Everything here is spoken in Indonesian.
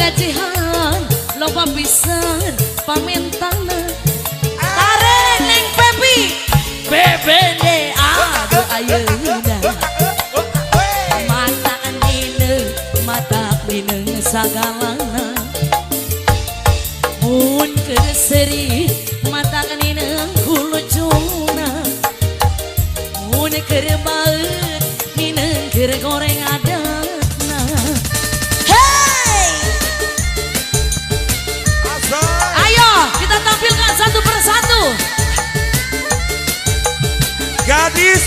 pengajian loba pisan pamentana tarik neng Pepi bebede aduh ayeuna mata mineng sagalana mun keseri mata mineng kulujuna mun kerebaut mineng kere goreng adatna hey ayo kita tampilkan satu persatu gadis